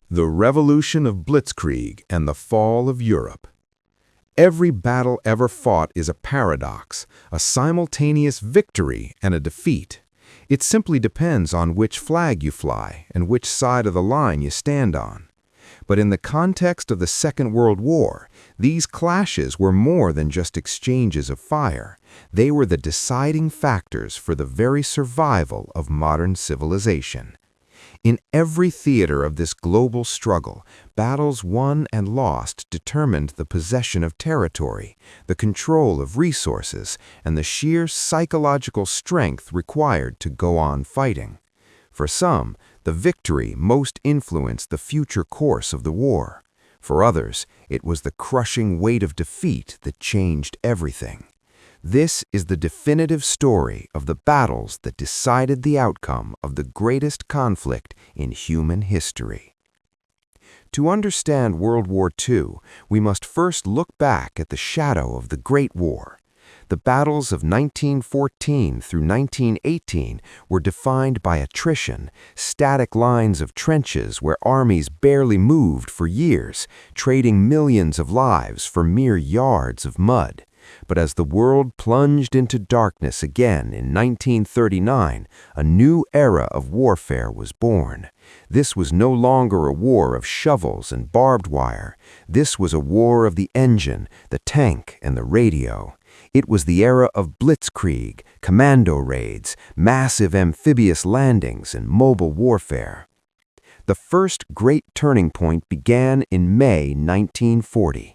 The Revolution of Blitzkrieg and the Fall of Europe. Every battle ever fought is a paradox, a simultaneous victory and a defeat. It simply depends on which flag you fly and which side of the line you stand on. But in the context of the Second World War, these clashes were more than just exchanges of fire. They were the deciding factors for the very survival of modern civilization. In every theater of this global struggle, battles won and lost determined the possession of territory, the control of resources, and the sheer psychological strength required to go on fighting. For some, the victory most influenced the future course of the war. For others, it was the crushing weight of defeat that changed everything. This is the definitive story of the battles that decided the outcome of the greatest conflict in human history. To understand World War II, we must first look back at the shadow of the Great War. The battles of 1914 through 1918 were defined by attrition, static lines of trenches where armies barely moved for years, trading millions of lives for mere yards of mud. But as the world plunged into darkness again in 1939, a new era of warfare was born. This was no longer a war of shovels and barbed wire. This was a war of the engine, the tank, and the radio. It was the era of blitzkrieg, commando raids, massive amphibious landings, and mobile warfare. The first great turning point began in May 1940.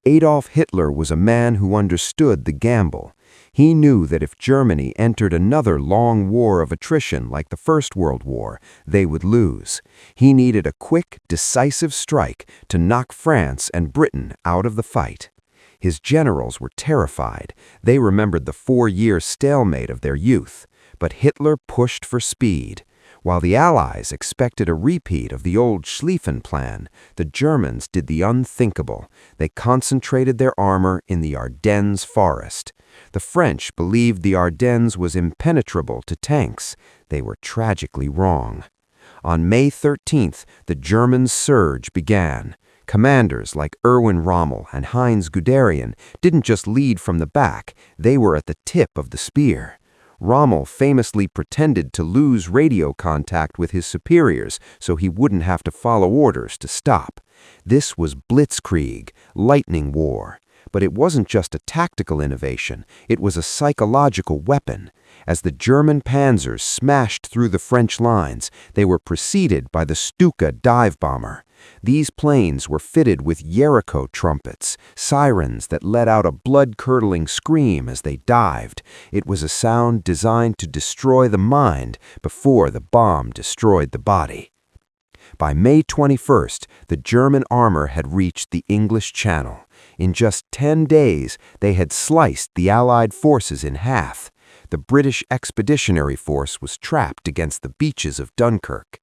Adolf Hitler was a man who understood the gamble. He knew that if Germany entered another long war of attrition like the First World War, they would lose. He needed a quick, decisive strike to knock France and Britain out of the fight. His generals were terrified. They remembered the 4-year stalemate of their youth. But Hitler pushed for speed. While the Allies expected a repeat of the old Schlieffen Plan, the Germans did the unthinkable. They concentrated their armor in the Ardennes forest. The French believed the Ardennes was impenetrable to tanks. They were tragically wrong. On May 13th, the German surge began. Commanders like Erwin Rommel and Heinz Guderian didn't just lead from the back, they were at the tip of the spear. Rommel famously pretended to lose radio contact with his superiors so he wouldn't have to follow orders to stop. This was Blitzkrieg, lightning war. But it wasn't just a tactical innovation, it was a psychological weapon. As the German panzers smashed through the French lines, they were preceded by the Stuka dive bomber. These planes were fitted with Jericho trumpets, sirens that let out a blood-curdling scream as they dived. It was a sound designed to destroy the mind before the bomb destroyed the body. By May 21st, the German armor had reached the English Channel. In just 10 days, they had sliced the Allied forces in half. The British Expeditionary Force was trapped against the beaches of Dunkirk.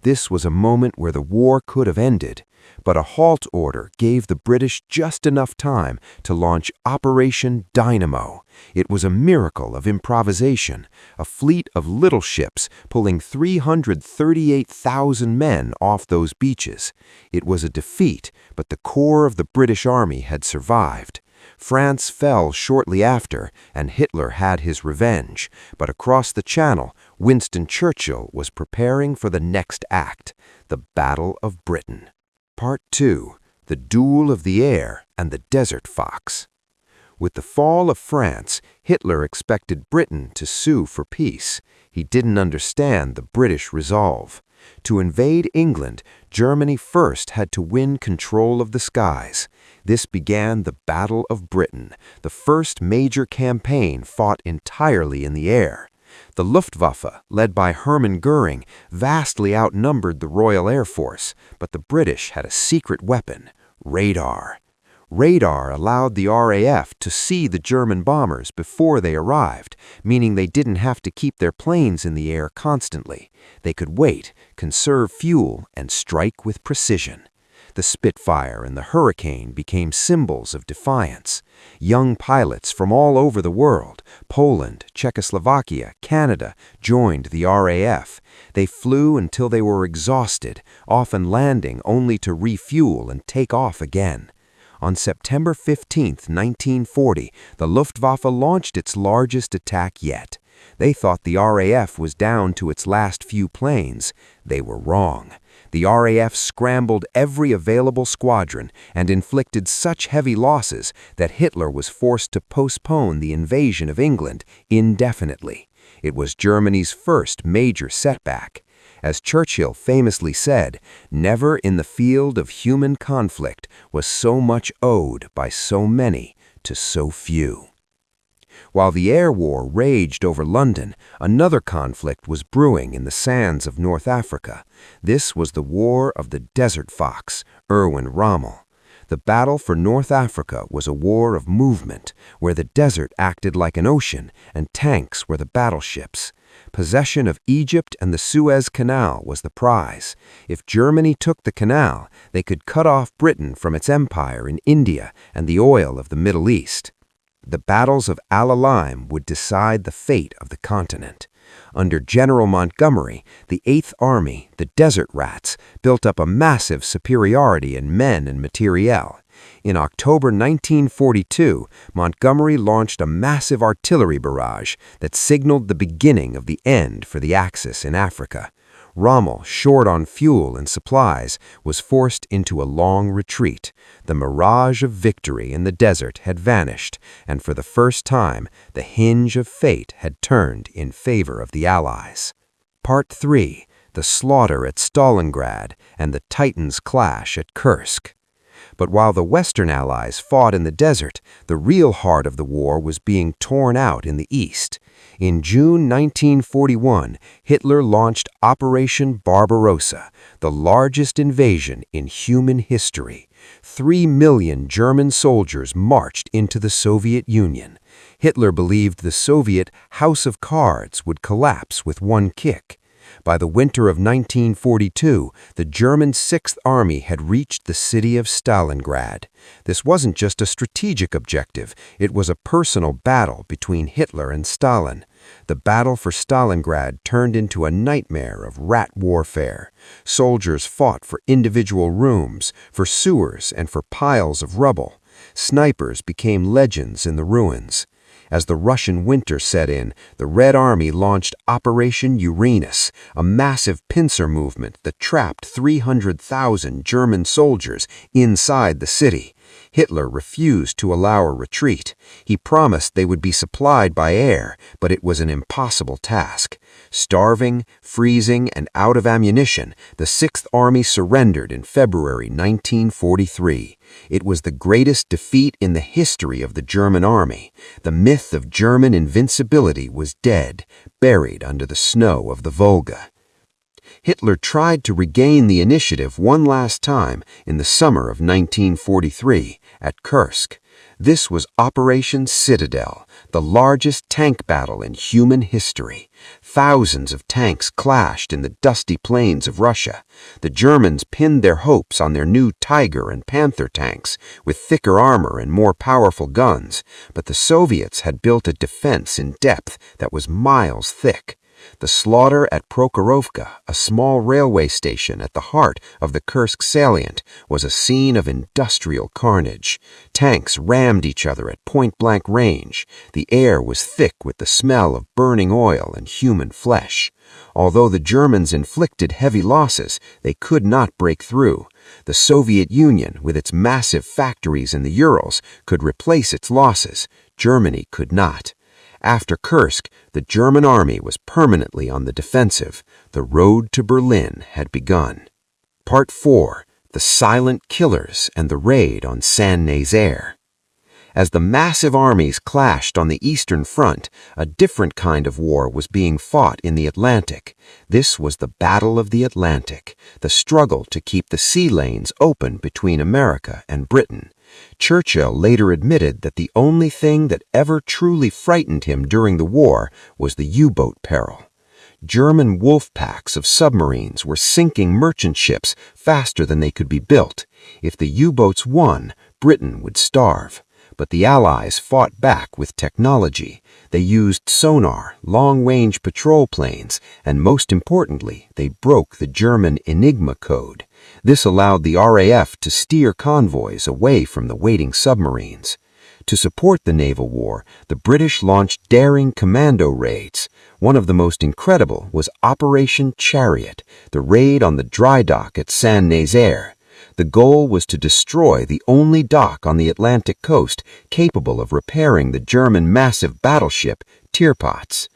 This was a moment where the war could have ended, but a halt order gave the British just enough time to launch Operation Dynamo. It was a miracle of improvisation, a fleet of little ships pulling 338,000 men off those beaches. It was a defeat, but the core of the British Army had survived. France fell shortly after, and Hitler had his revenge. But across the Channel, Winston Churchill was preparing for the next act, the Battle of Britain. Part 2. The Duel of the Air and the Desert Fox. With the fall of France, Hitler expected Britain to sue for peace. He didn't understand the British resolve. To invade England, Germany first had to win control of the skies. This began the Battle of Britain, the first major campaign fought entirely in the air. The Luftwaffe, led by Hermann Göring, vastly outnumbered the Royal Air Force, but the British had a secret weapon, radar. Radar allowed the RAF to see the German bombers before they arrived, meaning they didn't have to keep their planes in the air constantly. They could wait, conserve fuel, and strike with precision. The Spitfire and the Hurricane became symbols of defiance. Young pilots from all over the world, Poland, Czechoslovakia, Canada, joined the RAF. They flew until they were exhausted, often landing only to refuel and take off again. On September 15, 1940, the Luftwaffe launched its largest attack yet. They thought the RAF was down to its last few planes. They were wrong. The RAF scrambled every available squadron and inflicted such heavy losses that Hitler was forced to postpone the invasion of England indefinitely. It was Germany's first major setback. As Churchill famously said, "Never in the field of human conflict was so much owed by so many to so few." While the air war raged over London, another conflict was brewing in the sands of North Africa. This was the War of the Desert Fox, Erwin Rommel. The battle for North Africa was a war of movement, where the desert acted like an ocean and tanks were the battleships. Possession of Egypt and the Suez Canal was the prize. If Germany took the canal, they could cut off Britain from its empire in India and the oil of the Middle East. The battles of Al Alamein would decide the fate of the continent. Under General Montgomery, the Eighth Army, the Desert Rats, built up a massive superiority in men and materiel. In October 1942, Montgomery launched a massive artillery barrage that signaled the beginning of the end for the Axis in Africa. Rommel, short on fuel and supplies, was forced into a long retreat. The mirage of victory in the desert had vanished, and for the first time, the hinge of fate had turned in favor of the Allies. Part 3. The slaughter at Stalingrad and the Titans' clash at Kursk. But while the Western Allies fought in the desert, the real heart of the war was being torn out in the East. In June 1941, Hitler launched Operation Barbarossa, the largest invasion in human history. 3 million German soldiers marched into the Soviet Union. Hitler believed the Soviet house of cards would collapse with one kick. By the winter of 1942, the German Sixth Army had reached the city of Stalingrad. This wasn't just a strategic objective, it was a personal battle between Hitler and Stalin. The battle for Stalingrad turned into a nightmare of rat warfare. Soldiers fought for individual rooms, for sewers, and for piles of rubble. Snipers became legends in the ruins. As the Russian winter set in, the Red Army launched Operation Uranus, a massive pincer movement that trapped 300,000 German soldiers inside the city. Hitler refused to allow a retreat. He promised they would be supplied by air, but it was an impossible task. Starving, freezing, and out of ammunition, the Sixth Army surrendered in February 1943. It was the greatest defeat in the history of the German army. The myth of German invincibility was dead, buried under the snow of the Volga. Hitler tried to regain the initiative one last time in the summer of 1943 at Kursk. This was Operation Citadel, the largest tank battle in human history. Thousands of tanks clashed in the dusty plains of Russia. The Germans pinned their hopes on their new Tiger and Panther tanks, with thicker armor and more powerful guns, but the Soviets had built a defense in depth that was miles thick. The slaughter at Prokhorovka, a small railway station at the heart of the Kursk salient, was a scene of industrial carnage. Tanks rammed each other at point-blank range. The air was thick with the smell of burning oil and human flesh. Although the Germans inflicted heavy losses, they could not break through. The Soviet Union, with its massive factories in the Urals, could replace its losses. Germany could not. After Kursk, the German army was permanently on the defensive. The road to Berlin had begun. Part 4. The Silent Killers and the Raid on Saint-Nazaire. As the massive armies clashed on the Eastern Front, a different kind of war was being fought in the Atlantic. This was the Battle of the Atlantic, the struggle to keep the sea lanes open between America and Britain. Churchill later admitted that the only thing that ever truly frightened him during the war was the U-boat peril. German wolf packs of submarines were sinking merchant ships faster than they could be built. If the U-boats won, Britain would starve. But the Allies fought back with technology. They used sonar, long-range patrol planes, and most importantly, they broke the German Enigma code. This allowed the RAF to steer convoys away from the waiting submarines. To support the naval war, the British launched daring commando raids. One of the most incredible was Operation Chariot, the raid on the dry dock at Saint-Nazaire. The goal was to destroy the only dock on the Atlantic coast capable of repairing the German massive battleship Tirpitz.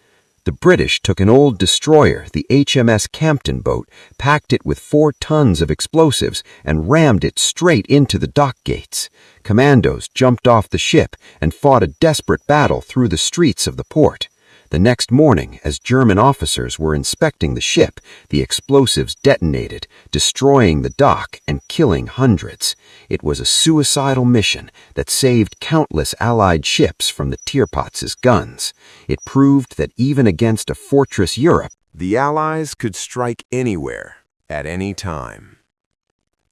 The British took an old destroyer, the HMS Campton boat, packed it with 4 tons of explosives, and rammed it straight into the dock gates. Commandos jumped off the ship and fought a desperate battle through the streets of the port. The next morning, as German officers were inspecting the ship, the explosives detonated, destroying the dock and killing hundreds. It was a suicidal mission that saved countless Allied ships from the Tirpitz's guns. It proved that even against a fortress Europe, The Allies could strike anywhere, at any time.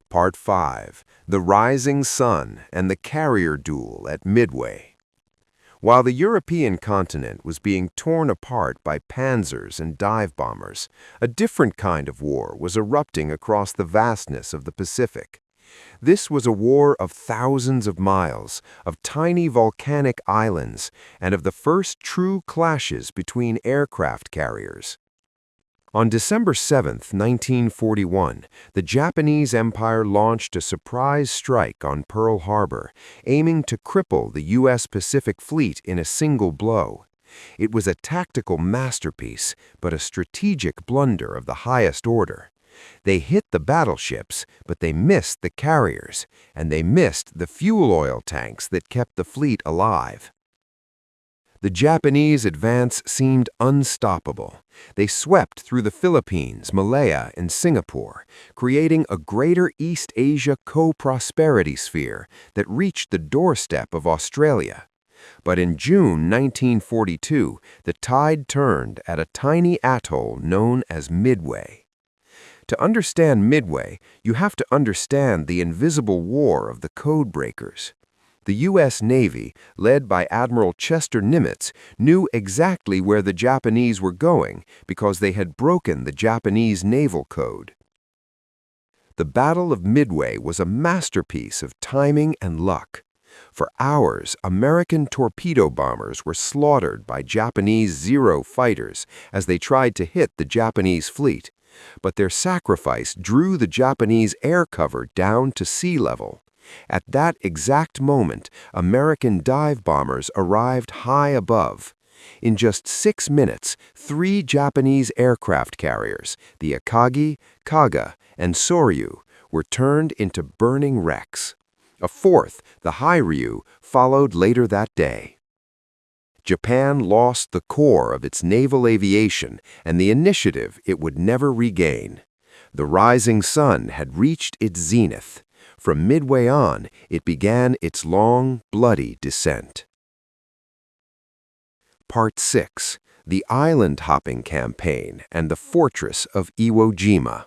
Part 5. The Rising Sun and the Carrier Duel at Midway. While the European continent was being torn apart by panzers and dive bombers, a different kind of war was erupting across the vastness of the Pacific. This was a war of thousands of miles, of tiny volcanic islands, and of the first true clashes between aircraft carriers. On December 7, 1941, the Japanese Empire launched a surprise strike on Pearl Harbor, aiming to cripple the U.S. Pacific Fleet in a single blow. It was a tactical masterpiece, but a strategic blunder of the highest order. They hit the battleships, but they missed the carriers, and they missed the fuel oil tanks that kept the fleet alive. The Japanese advance seemed unstoppable. They swept through the Philippines, Malaya, and Singapore, creating a greater East Asia co-prosperity sphere that reached the doorstep of Australia. But in June 1942, the tide turned at a tiny atoll known as Midway. To understand Midway, you have to understand the invisible war of the codebreakers. The U.S. Navy, led by Admiral Chester Nimitz, knew exactly where the Japanese were going because they had broken the Japanese naval code. The Battle of Midway was a masterpiece of timing and luck. For hours, American torpedo bombers were slaughtered by Japanese Zero fighters as they tried to hit the Japanese fleet, but their sacrifice drew the Japanese air cover down to sea level. At that exact moment, American dive bombers arrived high above. In just 6 minutes, 3 Japanese aircraft carriers, the Akagi, Kaga, and Soryu, were turned into burning wrecks. A 4th, the Hairyu, followed later that day. Japan lost the core of its naval aviation and the initiative it would never regain. The rising sun had reached its zenith. From Midway on, it began its long, bloody descent. Part 6. The Island Hopping Campaign and the Fortress of Iwo Jima.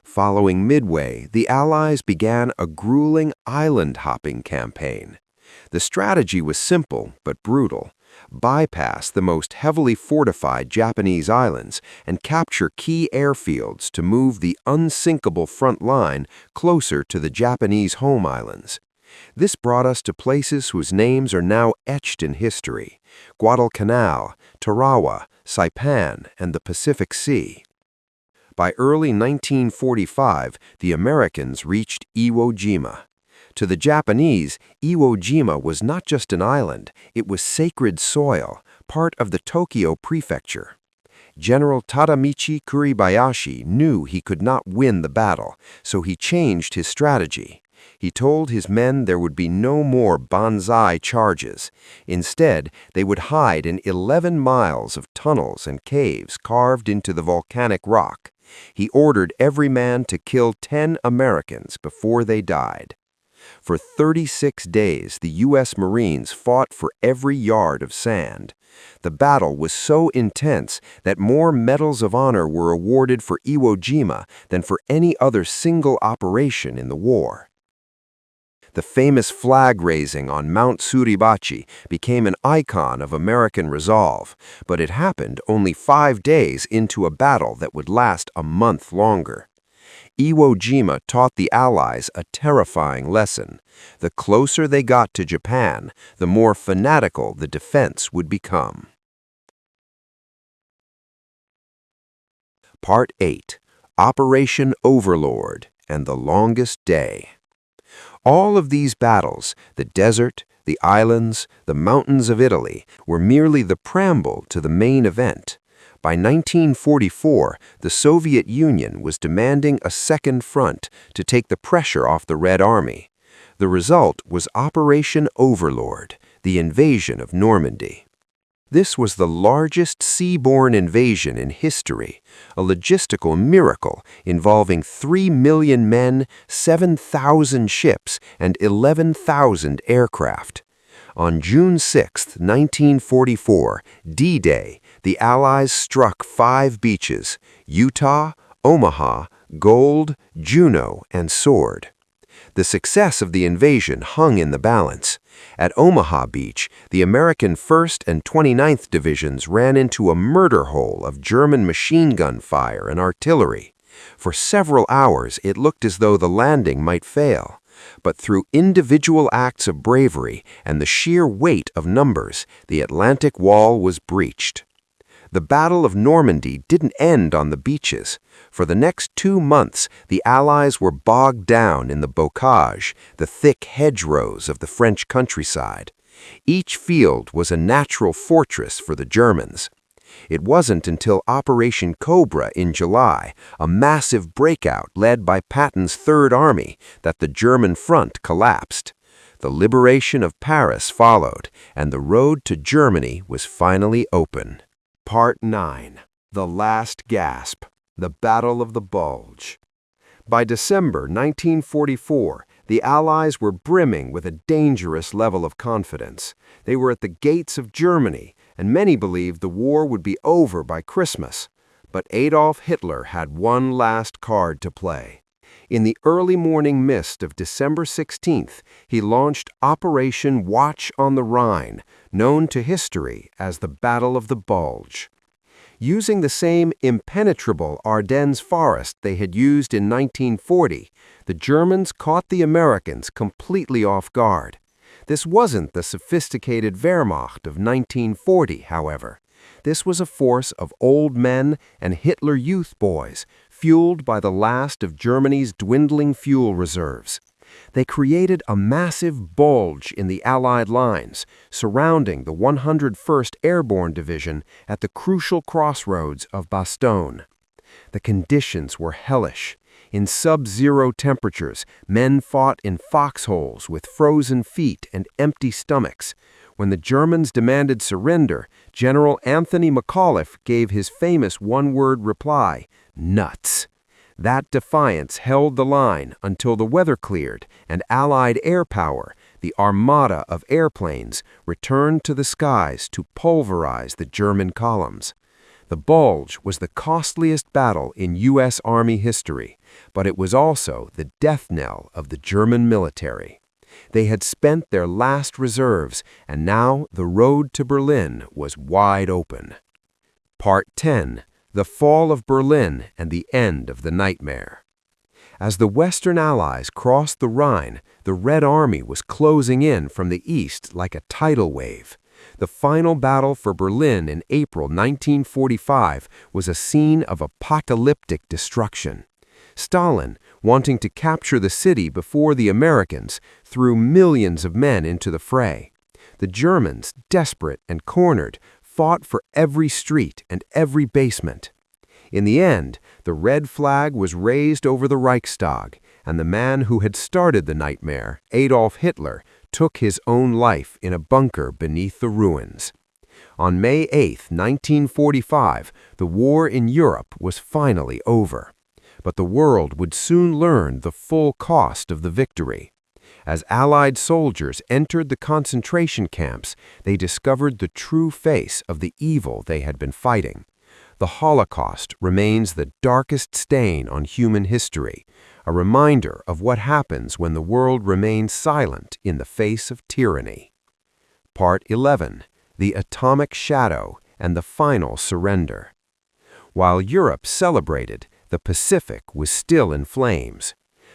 Following Midway, the Allies began a grueling island-hopping campaign. The strategy was simple but brutal. Bypass the most heavily fortified Japanese islands and capture key airfields to move the unsinkable front line closer to the Japanese home islands. This brought us to places whose names are now etched in history: Guadalcanal, Tarawa, Saipan, and the Pacific Sea. By early 1945, the Americans reached Iwo Jima. To the Japanese, Iwo Jima was not just an island, it was sacred soil, part of the Tokyo prefecture. General Tadamichi Kuribayashi knew he could not win the battle, so he changed his strategy. He told his men there would be no more banzai charges. Instead, they would hide in 11 miles of tunnels and caves carved into the volcanic rock. He ordered every man to kill 10 Americans before they died. For 36 days, the U.S. Marines fought for every yard of sand. The battle was so intense that more medals of honor were awarded for Iwo Jima than for any other single operation in the war. The famous flag raising on Mount Suribachi became an icon of American resolve, but it happened only 5 days into a battle that would last a month longer. Iwo Jima taught the Allies a terrifying lesson. The closer they got to Japan, the more fanatical the defense would become. Part 8. Operation Overlord and the Longest Day. All of these battles, the desert, the islands, the mountains of Italy, were merely the preamble to the main event. By 1944, the Soviet Union was demanding a second front to take the pressure off the Red Army. The result was Operation Overlord, the invasion of Normandy. This was the largest seaborne invasion in history, a logistical miracle involving 3 million men, 7,000 ships, and 11,000 aircraft. On June 6, 1944, D-Day, the Allies struck 5 beaches: Utah, Omaha, Gold, Juneau, and Sword. The success of the invasion hung in the balance. At Omaha Beach, the American 1st and 29th Divisions ran into a murder hole of German machine gun fire and artillery. For several hours, it looked as though the landing might fail. But through individual acts of bravery and the sheer weight of numbers, the Atlantic Wall was breached. The Battle of Normandy didn't end on the beaches. For the next 2 months, the Allies were bogged down in the bocage, the thick hedgerows of the French countryside. Each field was a natural fortress for the Germans. It wasn't until Operation Cobra in July, a massive breakout led by Patton's Third Army, that the German front collapsed. The liberation of Paris followed, and the road to Germany was finally open. Part 9. The Last Gasp. The Battle of the Bulge. By December 1944, the Allies were brimming with a dangerous level of confidence. They were at the gates of Germany, and many believed the war would be over by Christmas. But Adolf Hitler had one last card to play. In the early morning mist of December 16th, he launched Operation Watch on the Rhine, known to history as the Battle of the Bulge. Using the same impenetrable Ardennes forest they had used in 1940, the Germans caught the Americans completely off guard. This wasn't the sophisticated Wehrmacht of 1940, however. This was a force of old men and Hitler Youth boys, fueled by the last of Germany's dwindling fuel reserves. They created a massive bulge in the Allied lines, surrounding the 101st Airborne Division at the crucial crossroads of Bastogne. The conditions were hellish. In sub-zero temperatures, men fought in foxholes with frozen feet and empty stomachs. When the Germans demanded surrender, General Anthony McAuliffe gave his famous one-word reply: nuts. That defiance held the line until the weather cleared and Allied air power, the armada of airplanes, returned to the skies to pulverize the German columns. The Bulge was the costliest battle in U.S. Army history, but it was also the death knell of the German military. They had spent their last reserves, and now the road to Berlin was wide open. Part 10. The Fall of Berlin and the End of the Nightmare. As the Western Allies crossed the Rhine, the Red Army was closing in from the east like a tidal wave. The final battle for Berlin in April 1945 was a scene of apocalyptic destruction. Stalin, wanting to capture the city before the Americans, threw millions of men into the fray. The Germans, desperate and cornered, fought for every street and every basement. In the end, the red flag was raised over the Reichstag, and the man who had started the nightmare, Adolf Hitler, took his own life in a bunker beneath the ruins. On May 8, 1945, the war in Europe was finally over. But the world would soon learn the full cost of the victory. As Allied soldiers entered the concentration camps, they discovered the true face of the evil they had been fighting. The Holocaust remains the darkest stain on human history, a reminder of what happens when the world remains silent in the face of tyranny. Part 11. The Atomic Shadow and the Final Surrender. While Europe celebrated, the Pacific was still in flames.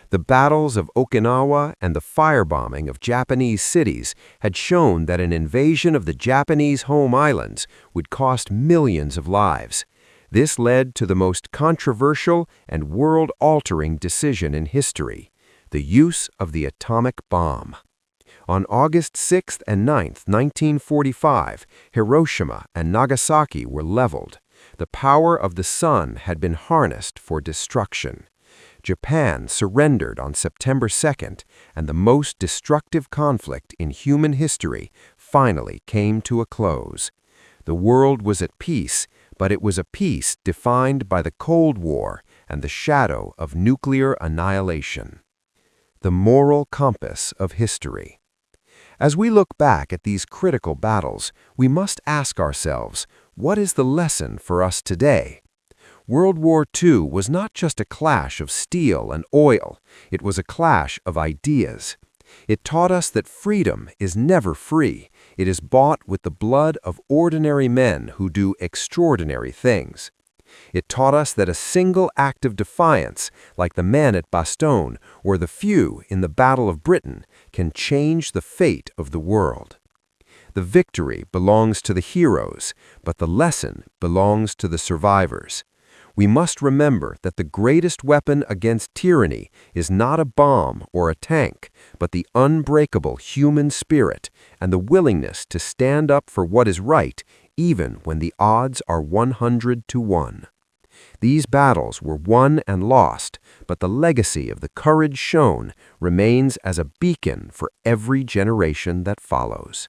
The battles of Okinawa and the firebombing of Japanese cities had shown that an invasion of the Japanese home islands would cost millions of lives. This led to the most controversial and world-altering decision in history, the use of the atomic bomb. On August 6th and 9th, 1945, Hiroshima and Nagasaki were leveled. The power of the sun had been harnessed for destruction. Japan surrendered on September 2nd, and the most destructive conflict in human history finally came to a close. The world was at peace, but it was a peace defined by the Cold War and the shadow of nuclear annihilation. The moral compass of history. As we look back at these critical battles, we must ask ourselves, what is the lesson for us today? World War II was not just a clash of steel and oil, it was a clash of ideas. It taught us that freedom is never free. It is bought with the blood of ordinary men who do extraordinary things. It taught us that a single act of defiance, like the men at Bastogne or the few in the Battle of Britain, can change the fate of the world. The victory belongs to the heroes, but the lesson belongs to the survivors. We must remember that the greatest weapon against tyranny is not a bomb or a tank, but the unbreakable human spirit and the willingness to stand up for what is right, even when the odds are 100 to 1. These battles were won and lost, but the legacy of the courage shown remains as a beacon for every generation that follows.